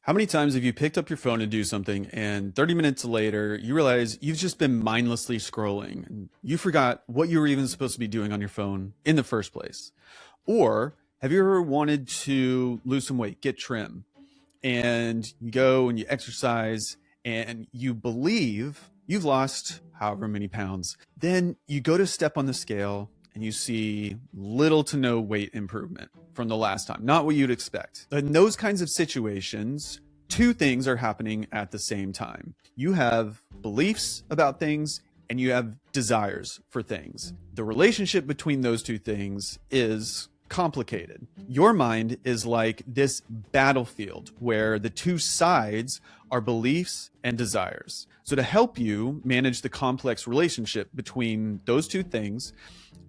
How many times have you picked up your phone to do something and 30 minutes later you realize you've just been mindlessly scrolling and you forgot what you were even supposed to be doing on your phone in the first place? Or have you ever wanted to lose some weight, get trim, and you go and you exercise and you believe you've lost however many pounds? Then you go to step on the scale and you see little to no weight improvement from the last time, not what you'd expect. In those kinds of situations, two things are happening at the same time. You have beliefs about things and you have desires for things. The relationship between those two things is complicated. Your mind is like this battlefield where the two sides are beliefs and desires. So to help you manage the complex relationship between those two things,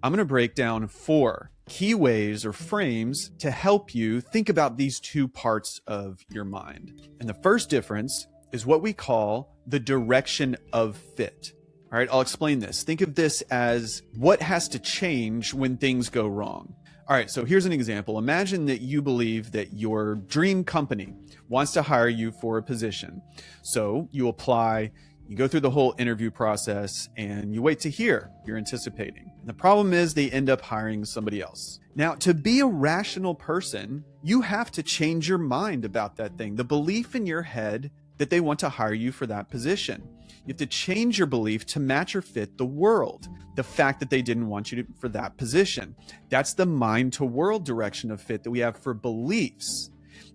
I'm going to break down 4 key ways or frames to help you think about these two parts of your mind. And the first difference is what we call the direction of fit. All right, I'll explain this. Think of this as what has to change when things go wrong. All right, so here's an example. Imagine that you believe that your dream company wants to hire you for a position. So you apply, you go through the whole interview process, and you wait to hear. You're anticipating. And the problem is they end up hiring somebody else. Now, to be a rational person, you have to change your mind about that thing, the belief in your head that they want to hire you for that position. You have to change your belief to match or fit the world, the fact that they didn't want you for that position. That's the mind to world direction of fit that we have for beliefs.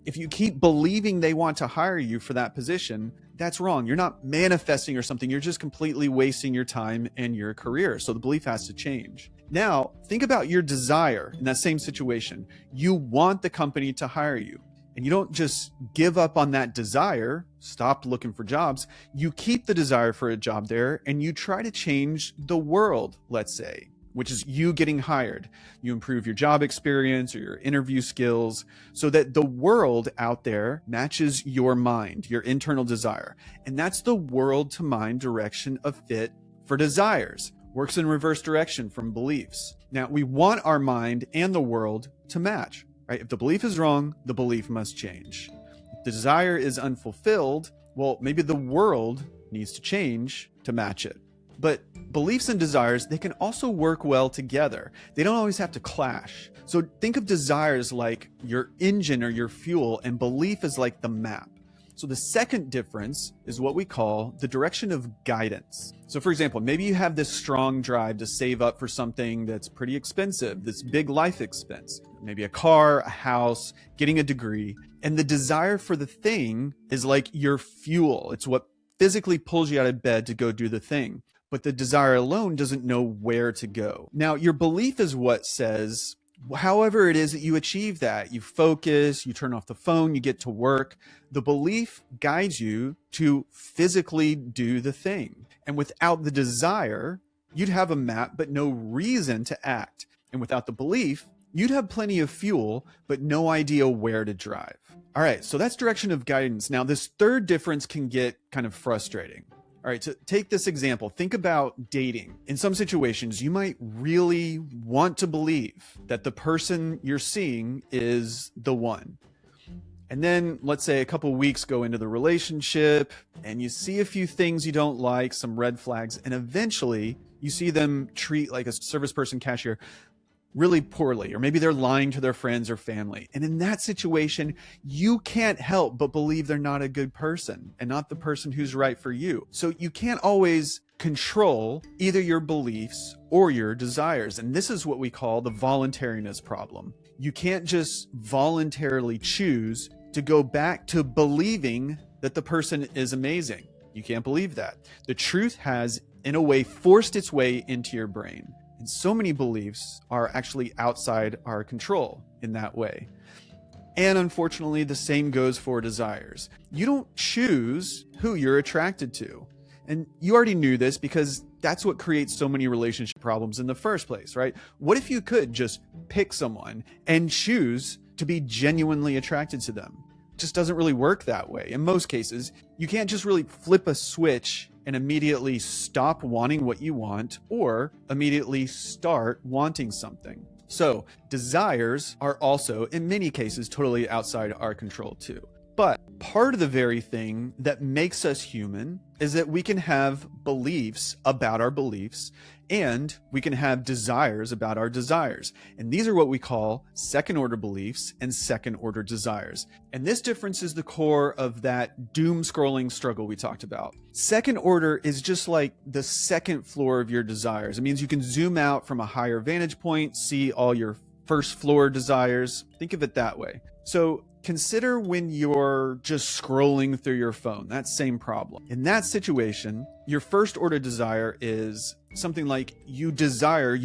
If you keep believing they want to hire you for that position, that's wrong. You're not manifesting or something. You're just completely wasting your time and your career. So the belief has to change. Now, think about your desire in that same situation. You want the company to hire you. And you don't just give up on that desire, stop looking for jobs. You keep the desire for a job there and you try to change the world, let's say, which is you getting hired. You improve your job experience or your interview skills so that the world out there matches your mind, your internal desire. And that's the world to mind direction of fit for desires. Works in reverse direction from beliefs. Now, we want our mind and the world to match. Right? If the belief is wrong, the belief must change. If the desire is unfulfilled, well, maybe the world needs to change to match it. But beliefs and desires, they can also work well together. They don't always have to clash. So think of desires like your engine or your fuel, and belief is like the map. So the second difference is what we call the direction of guidance. So for example, maybe you have this strong drive to save up for something that's pretty expensive, this big life expense, maybe a car, a house, getting a degree. And the desire for the thing is like your fuel. It's what physically pulls you out of bed to go do the thing. But the desire alone doesn't know where to go. Now, your belief is what says, however it is that you achieve that, you focus, you turn off the phone, you get to work. The belief guides you to physically do the thing. And without the desire, you'd have a map, but no reason to act. And without the belief, you'd have plenty of fuel, but no idea where to drive. All right, so that's direction of guidance. Now, this third difference can get kind of frustrating. All right, so take this example. Think about dating. In some situations, you might really want to believe that the person you're seeing is the one. And then let's say a couple weeks go into the relationship and you see a few things you don't like, some red flags, and eventually you see them treat like a service person cashier really poorly, or maybe they're lying to their friends or family. And in that situation, you can't help but believe they're not a good person and not the person who's right for you. So you can't always control either your beliefs or your desires. And this is what we call the voluntariness problem. You can't just voluntarily choose to go back to believing that the person is amazing. You can't believe that. The truth has, in a way, forced its way into your brain. And so many beliefs are actually outside our control in that way. And unfortunately, the same goes for desires. You don't choose who you're attracted to. And you already knew this because that's what creates so many relationship problems in the first place, right? What if you could just pick someone and choose to be genuinely attracted to them? It just doesn't really work that way. In most cases, you can't just really flip a switch and immediately stop wanting what you want or immediately start wanting something. So desires are also, in many cases, totally outside our control too. But part of the very thing that makes us human is that we can have beliefs about our beliefs, and we can have desires about our desires. And these are what we call second order beliefs and second order desires. And this difference is the core of that doom scrolling struggle we talked about. Second order is just like the second floor of your desires. It means you can zoom out from a higher vantage point, see all your first floor desires. Think of it that way. So consider when you're just scrolling through your phone, that same problem. In that situation, your first order desire is something like you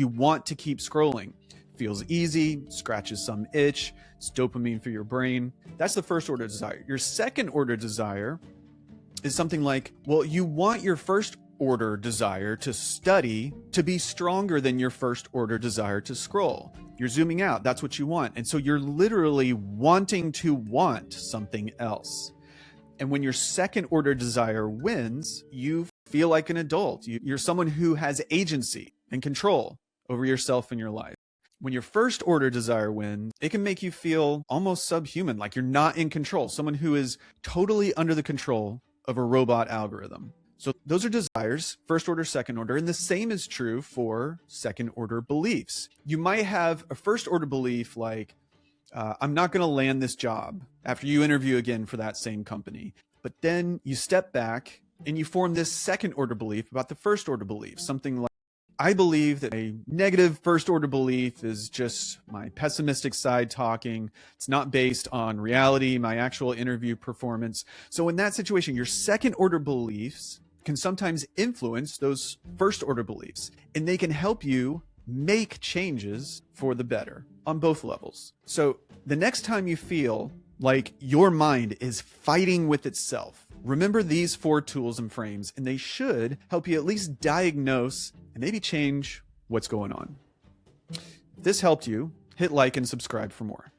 want to keep scrolling. Feels easy, scratches some itch, it's dopamine for your brain. That's the first order desire. Your second order desire is something like, well, you want your first order desire to study to be stronger than your first order desire to scroll. You're zooming out, that's what you want. And so you're literally wanting to want something else. And when your second order desire wins, you feel like an adult. You're someone who has agency and control over yourself and your life. When your first order desire wins, it can make you feel almost subhuman, like you're not in control, someone who is totally under the control of a robot algorithm. So those are desires, first order, second order, and the same is true for second order beliefs. You might have a first order belief like, I'm not going to land this job after you interview again for that same company. But then you step back and you form this second order belief about the first order belief, something like, I believe that a negative first order belief is just my pessimistic side talking. It's not based on reality, my actual interview performance. So in that situation, your second order beliefs can sometimes influence those first order beliefs, and they can help you make changes for the better on both levels. So the next time you feel like your mind is fighting with itself, remember these 4 tools and frames, and they should help you at least diagnose and maybe change what's going on. If this helped you, hit like and subscribe for more.